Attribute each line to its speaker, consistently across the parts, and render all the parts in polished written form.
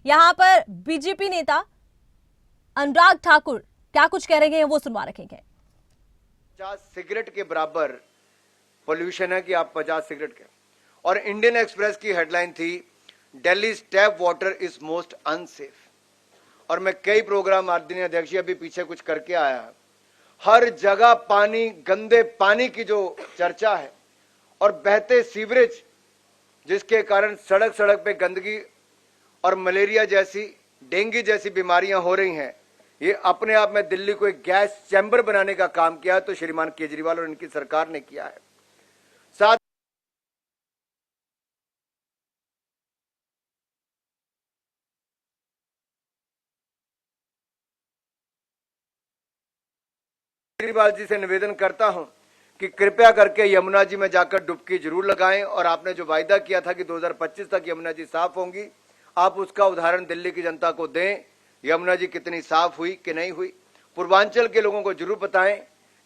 Speaker 1: यहाँ पर बीजेपी नेता अनुराग ठाकुर क्या कुछ कह रहे हैं वो सुनवा रखेंगे।
Speaker 2: 50 सिगरेट के बराबर पोल्यूशन है कि आप 50 सिगरेट के। और इंडियन एक्सप्रेस की हेडलाइन थी Delhi tap water is most unsafe. और मैं कई प्रोग्राम आदरणीय अध्यक्ष अभी पीछे कुछ करके आया, हर जगह पानी, गंदे पानी की जो चर्चा है और बहते सीवरेज जिसके कारण सड़क सड़क पे गंदगी और मलेरिया जैसी, डेंगू जैसी बीमारियां हो रही हैं, ये अपने आप में दिल्ली को एक गैस चैम्बर बनाने का काम किया तो श्रीमान केजरीवाल और इनकी सरकार ने किया है। साथ केजरीवाल जी से निवेदन करता हूं कि कृपया करके यमुना जी में जाकर डुबकी जरूर लगाएं और आपने जो वायदा किया था कि 2025 तक यमुना जी साफ होंगी, आप उसका उदाहरण दिल्ली की जनता को दें। यमुना जी कितनी साफ हुई कि नहीं हुई, पूर्वांचल के लोगों को जरूर बताएं।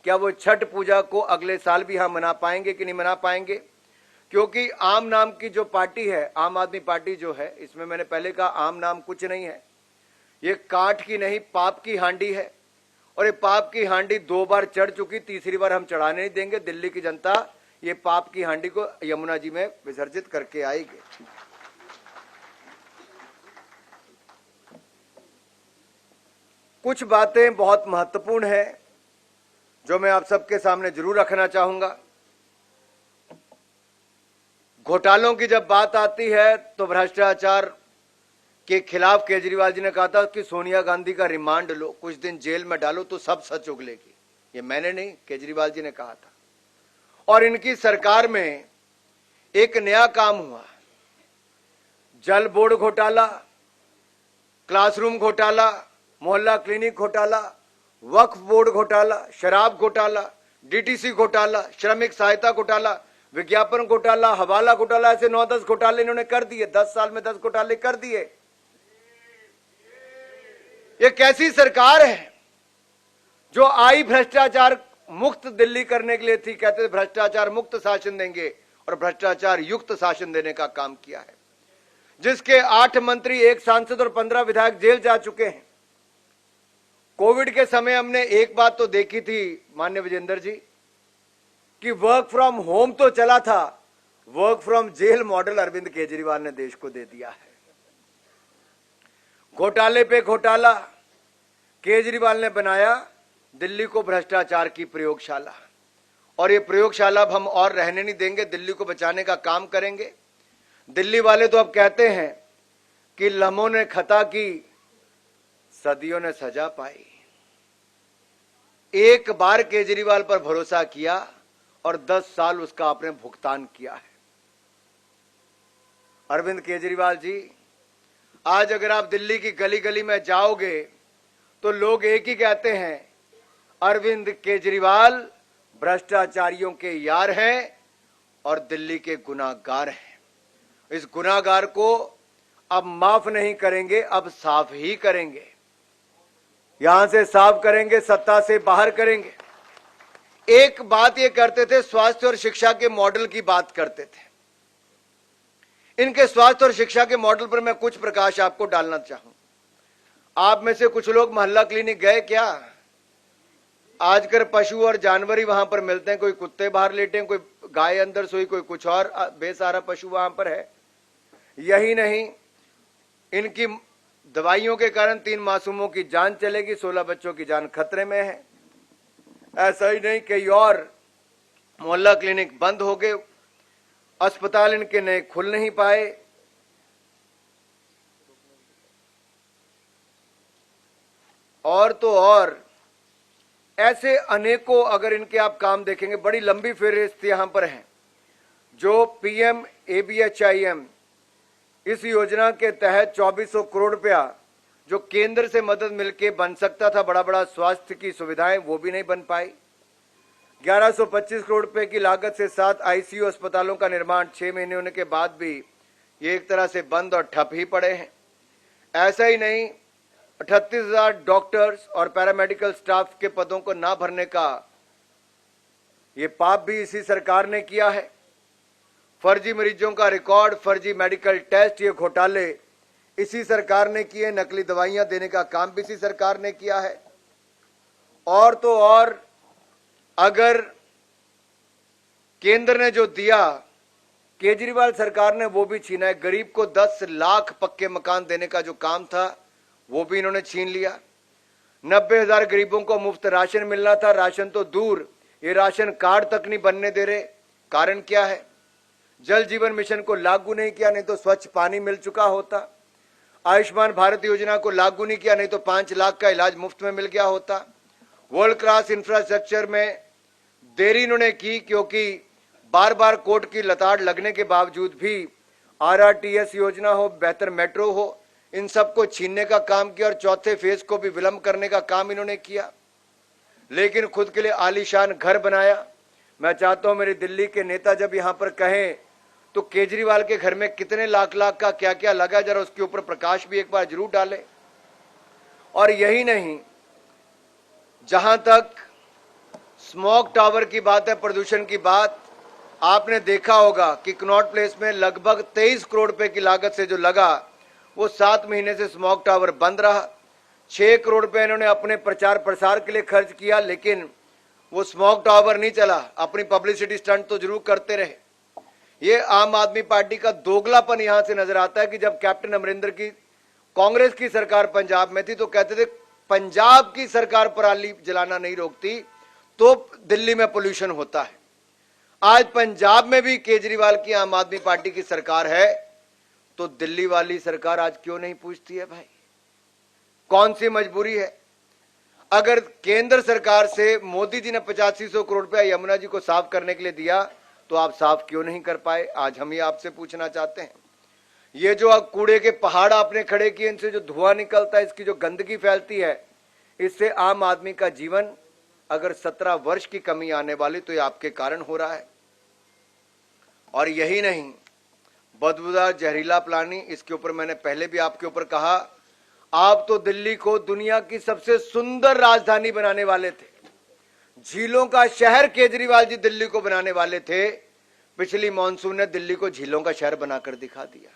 Speaker 2: क्या वो छठ पूजा को अगले साल भी हम मना पाएंगे कि नहीं मना पाएंगे? क्योंकि आम नाम की जो पार्टी है, आम आदमी पार्टी जो है, इसमें मैंने पहले कहा आम नाम कुछ नहीं है, ये काठ की नहीं पाप की हांडी है। और ये पाप की हांडी 2 बार चढ़ चुकी, तीसरी बार हम चढ़ाने नहीं देंगे। दिल्ली की जनता ये पाप की हांडी को यमुना जी में विसर्जित करके आएगी। कुछ बातें बहुत महत्वपूर्ण है जो मैं आप सबके सामने जरूर रखना चाहूंगा। घोटालों की जब बात आती है तो भ्रष्टाचार के खिलाफ केजरीवाल जी ने कहा था कि सोनिया गांधी का रिमांड लो, कुछ दिन जेल में डालो तो सब सच उगलेगी। ये मैंने नहीं, केजरीवाल जी ने कहा था। और इनकी सरकार में एक नया काम हुआ, जल बोर्ड घोटाला, क्लासरूम घोटाला, मोहल्ला क्लिनिक घोटाला, वक्फ बोर्ड घोटाला, शराब घोटाला, डीटीसी घोटाला, श्रमिक सहायता घोटाला, विज्ञापन घोटाला, हवाला घोटाला, ऐसे 9-10 घोटाले इन्होंने कर दिए। 10 साल में 10 घोटाले कर दिए। ये कैसी सरकार है जो आई भ्रष्टाचार मुक्त दिल्ली करने के लिए थी? कहते थे भ्रष्टाचार मुक्त शासन देंगे और भ्रष्टाचार युक्त शासन देने का काम किया है। जिसके 8 मंत्री, 1 सांसद और 15 विधायक जेल जा चुके हैं। कोविड के समय हमने एक बात तो देखी थी माननीय विजेंद्र जी, कि वर्क फ्रॉम होम तो चला था, work from jail model Arvind Kejriwal ने देश को दे दिया है। घोटाले पे घोटाला, केजरीवाल ने बनाया दिल्ली को भ्रष्टाचार की प्रयोगशाला। और ये प्रयोगशाला अब हम और रहने नहीं देंगे, दिल्ली को बचाने का काम करेंगे। दिल्ली वाले तो अब कहते हैं कि लम्हों ने खता की, सदियों ने सजा पाई। एक बार केजरीवाल पर भरोसा किया और 10 साल उसका आपने भुगतान किया है। अरविंद केजरीवाल जी, आज अगर आप दिल्ली की गली गली में जाओगे तो लोग एक ही कहते हैं, अरविंद केजरीवाल भ्रष्टाचारियों के यार हैं और दिल्ली के गुनाहगार हैं। इस गुनाहगार को अब माफ नहीं करेंगे, अब साफ ही करेंगे। यहां से साफ करेंगे, सत्ता से बाहर करेंगे। एक बात ये करते थे, स्वास्थ्य और शिक्षा के मॉडल की बात करते थे। इनके स्वास्थ्य और शिक्षा के मॉडल पर मैं कुछ प्रकाश आपको डालना चाहूं। आप में से कुछ लोग मोहल्ला क्लिनिक गए क्या? आजकल पशु और जानवर ही वहां पर मिलते हैं। कोई कुत्ते बाहर लेटे हैं, कोई गाय अंदर सोई, कोई कुछ और बेसहारा पशु वहां पर है। यही नहीं, इनकी दवाइयों के कारण 3 मासूमों की जान चलेगी, 16 बच्चों की जान खतरे में है। ऐसा ही नहीं, कई और मोहल्ला क्लिनिक बंद हो गए, अस्पताल इनके नए खुल नहीं पाए। और तो और ऐसे अनेकों, अगर इनके आप काम देखेंगे, बड़ी लंबी फेहरिस्त यहां पर है। जो पीएम एबीएचआईएम, इस योजना के तहत 2400 करोड़ रुपया जो केंद्र से मदद मिलके बन सकता था, बड़ा बड़ा स्वास्थ्य की सुविधाएं, वो भी नहीं बन पाई। 1125 करोड़ रुपए की लागत से 7 आईसीयू अस्पतालों का निर्माण 6 महीने होने के बाद भी ये एक तरह से बंद और ठप ही पड़े हैं। ऐसा ही नहीं, 38,000 डॉक्टर्स और पैरामेडिकल स्टाफ के पदों को ना भरने का ये पाप भी इसी सरकार ने किया है। फर्जी मरीजों का रिकॉर्ड, फर्जी मेडिकल टेस्ट, ये घोटाले इसी सरकार ने की है, नकली दवाइयां देने का काम भी इसी सरकार ने किया है। और तो और अगर केंद्र ने जो दिया, केजरीवाल सरकार ने वो भी छीना है। गरीब को 10 लाख पक्के मकान देने का जो काम था वो भी इन्होंने छीन लिया। 90,000 गरीबों को मुफ्त राशन मिलना था, राशन तो दूर, ये राशन कार्ड तक नहीं बनने दे रहे। कारण क्या है? जल जीवन मिशन को लागू नहीं किया, नहीं तो स्वच्छ पानी मिल चुका होता। आयुष्मान भारत योजना को लागू नहीं किया, नहीं तो 5 लाख का इलाज मुफ्त में मिल गया होता। वर्ल्ड क्लास इंफ्रास्ट्रक्चर में देरी इन्होंने की, क्योंकि बार बार कोर्ट की लताड़ लगने के बावजूद भी RRTS योजना हो, बेहतर मेट्रो हो, इन सबको छीनने का काम किया और चौथे फेज को भी विलंब करने का काम इन्होंने किया। लेकिन खुद के लिए आलीशान घर बनाया। मैं चाहता हूं मेरी दिल्ली के नेता जब यहां पर कहें तो केजरीवाल के घर में कितने लाख लाख का क्या क्या लगा, जरा उसके ऊपर प्रकाश भी एक बार जरूर डालें। और यही नहीं, जहां तक स्मॉग टावर की बात है, प्रदूषण की बात, आपने देखा होगा कि कनॉट प्लेस में लगभग 23 करोड़ रुपए की लागत से जो लगा, वो 7 महीने से स्मॉग टावर बंद रहा। 6 करोड़ रुपए इन्होंने अपने प्रचार प्रसार के लिए खर्च किया, लेकिन वो स्मॉग टावर नहीं चला। अपनी पब्लिसिटी स्टंट तो जरूर करते रहे। ये आम आदमी पार्टी का दोगलापन यहां से नजर आता है कि जब कैप्टन अमरिंदर की कांग्रेस की सरकार पंजाब में थी तो कहते थे पंजाब की सरकार पराली जलाना नहीं रोकती तो दिल्ली में पोल्यूशन होता है। आज पंजाब में भी केजरीवाल की आम आदमी पार्टी की सरकार है, तो दिल्ली वाली सरकार आज क्यों नहीं पूछती है? भाई, कौन सी मजबूरी है? अगर केंद्र सरकार से मोदी जी ने 8500 करोड़ रुपया यमुना जी को साफ करने के लिए दिया, तो आप साफ क्यों नहीं कर पाए? आज हम ये आपसे पूछना चाहते हैं। ये जो कूड़े के पहाड़ आपने खड़े किए, इनसे जो धुआं निकलता है, इसकी जो गंदगी फैलती है, इससे आम आदमी का जीवन अगर 17 वर्ष की कमी आने वाली तो ये आपके कारण हो रहा है। और यही नहीं, बदबूदार जहरीला पानी, इसके ऊपर मैंने पहले भी आपके ऊपर कहा, आप तो दिल्ली को दुनिया की सबसे सुंदर राजधानी बनाने वाले थे। झीलों का शहर केजरीवाल जी दिल्ली को बनाने वाले थे। पिछली मॉनसून ने दिल्ली को झीलों का शहर बनाकर दिखा दिया।